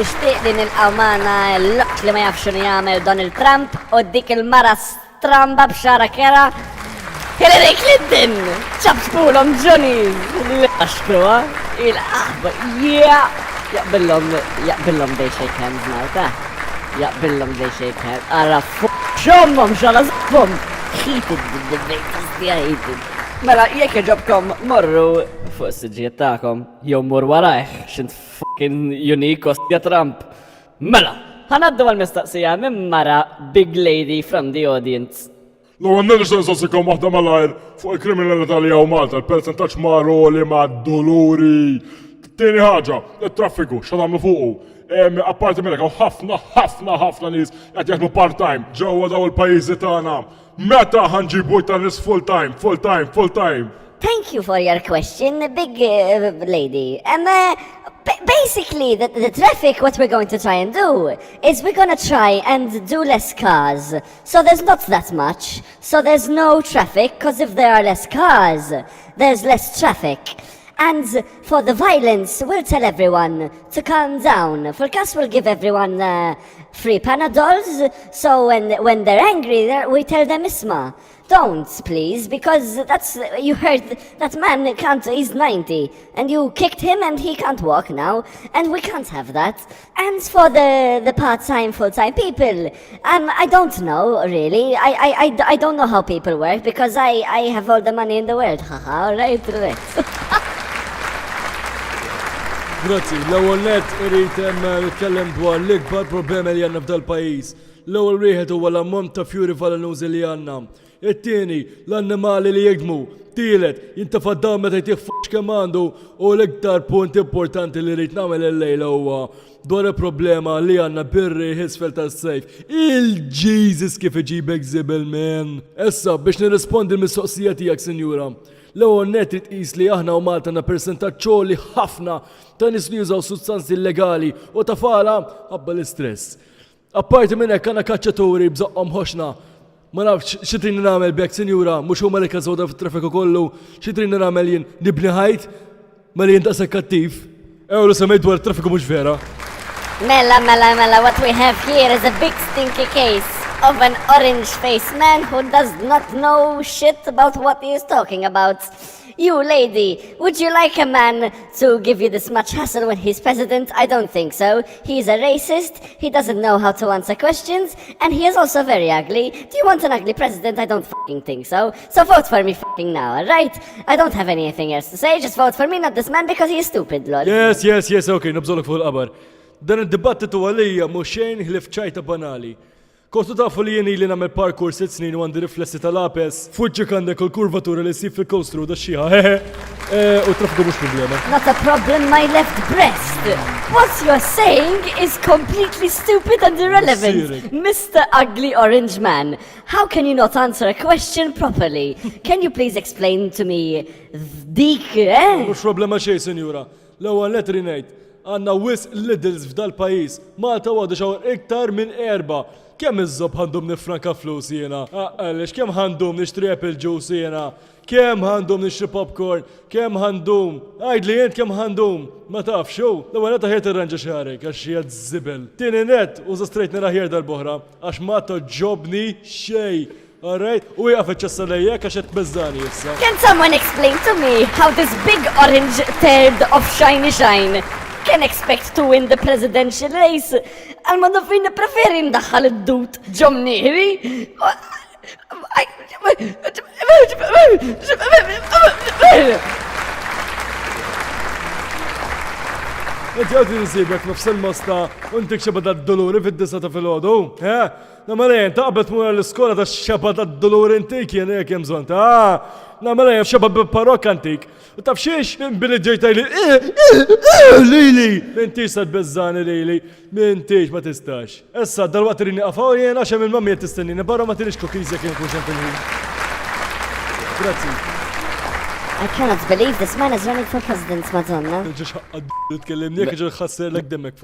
nishtiq li nilqaw magħna l-loq li ma jafx x'inhu jagħmel Donald Trump u dik il-mara stramba b'xara kera Hillary Clinton! ċabspulhom Johnny! Axkruha, il-qahba, jaqbillhom they shake hands Malta. Jaqbillhom they shake hands. Ara x'ommhom xala żaffhom. Heated the debate is Mela, jekk ġobkom morru fuq is-siġġiet tagħkom jew mur warajh x'int fucking unique ostja Trump. Mela, ħanaddu għal-mistaqsija minn mara big lady from the audience. Għanna nixtensasikom waħda malajr fuq il-kriminalità li għaw Malta, il-percentaċ maroli ma' doluri. Tieni ħaġa, il-traffiku, xadamlu fuqu. Apparti minnek, ħafna nis għat jaħdmu part-time, ġewwa daw il-pajizi tagħna. Meta ħanġibu ta' nis full-time? Thank you for your question, big lady. Basically, the traffic, what we're going to try and do is we're going to try and do less cars. So there's not that much. So there's no traffic, because if there are less cars, there's less traffic. And for the violence, we'll tell everyone to calm down. For us, we'll give everyone free Panadols. So when they're angry, we tell them isma. Don't, please, because you heard that man can't, he's 90, and you kicked him and he can't walk now, and we can't have that. And for the part-time, full-time people, I don't know, really. I don't know how people work, because I have all the money in the world. Haha, right. Grazzi, l-ewwel net irid nitkellem dwar l-ikbar problema li għandna f'dal pajjiż. L-ewwel wieħed huwa l-ammont ta' fjuri fal-nużi li għandna. It-tieni, l-annimali li jgdmu. Tielet, jintafaddaw meta jtieħ fuq kemm għandu u l-iktar punt importanti li rrid nagħmel illejla huwa dwar il-problema li għandna birri ħisfel tas-sejf. Il-Jesus kif iġibek żibel man. Issa biex nirrispondi l-mistoqsija tiegħek, Sinjura. L-ewwel net trid tqis li aħna u Malta għandna persentaġġ ċoli ħafna ta' nies li jużaw sustanzi illegali u tafala ħabba l-istress. Apparti minn hekk għandna kaċċaturi bżoqqhom ħoxna. Ma nafx xi trini nagħmel b'hekk, Sinjura, mhux huma li kazzoda fit-traffiku kollu, xi trini nagħmel jien nibni ħajt ma li jien daqshekk kattiv. Ewlu semmejt dwar it-traffiku mhux vera. Mela, what we have here is a big stinky case of an orange-faced man who does not know shit about what he is talking about. You, lady, would you like a man to give you this much hassle when he's president? I don't think so. He's a racist, he doesn't know how to answer questions, and he is also very ugly. Do you want an ugly president? I don't fucking think so. So vote for me fucking now, alright? I don't have anything else to say, just vote for me, not this man, because he is stupid, lol. Yes, okay, nabżolok fuq il-qabar. Dan id-dibattitu għalija mhux xejn ħlif ċajta banali. Kontu tafu li jeni li namel parkour 6 snin u għandi riflessi tal-apes, fuġġek għandek il-kurvatura li jsir fil-coastru da xieħa, u traffiku mux problema. Not a problem, my left breast. What you're saying is completely stupid and irrelevant. Mr. Ugly Orange Man, how can you not answer a question properly? Can you please explain to me dik, Mux problema xej, Senjura. L-ewwel letri ngħid, għandna wis Lidls f'dal pajjiż, Malta għadu xawar iktar minn 4. Kemm iż-żob ħandhom nifranka flus jiena? Għaliex kemm ħandhom nixtri apple juice jiena? Kemm ħandhom nixtri popcorn? Kemm ħandhom? Għajdli jent kemm ħandhom? Ma tafx xew, l-ewwel qed ħejt irranġa xarek għax hija żibel. Tieni net uża strejt nara ħjar dal-boħra għax ma toġobni xejn. Alright, u jgħaf iċċassa lejjek għax qed beżżani issa. Can someone explain to me how this big orange turd of shiny shine can expect to win the presidential race? Għal-madu fin preferi ndaħħal id-dut ġomniri. Inti għaddi nsibek nafs il-mosta u intik xabada d-doluri fid-disa ta' fil-ħodu? Namalajn, taqbet mura l-iskola ta' xabada d-doluri intik jen jek jemżon ta' namalajn, xabada parok antik. U taf xiex, billi ġejtaj li, lili, mintix sad bezzani lili, mintix ma tistax. Issa, dal-waqt rini qafaw jena xem il-mammi jtistennini, barra ma tinix kukizja kien kun xantin. Grazzi. I cannot believe this man is running for president, Madonna. Ġex tkellimni jek ġex ħasser lek demmek.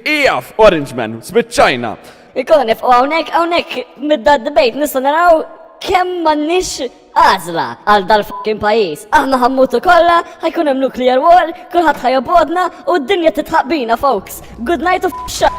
Ijaf, Orange Man, sbiċċajna. Ikon if għawnek, mid-da debate, nista naraw kemm m'għandniex għażla għal dal-fucking pajjiż. Aħna ħammutu kollha, ħajkun hemm nuclear war, kulħadd ħajobodna u d-dinja titħaq bina, folks. Good night of shut.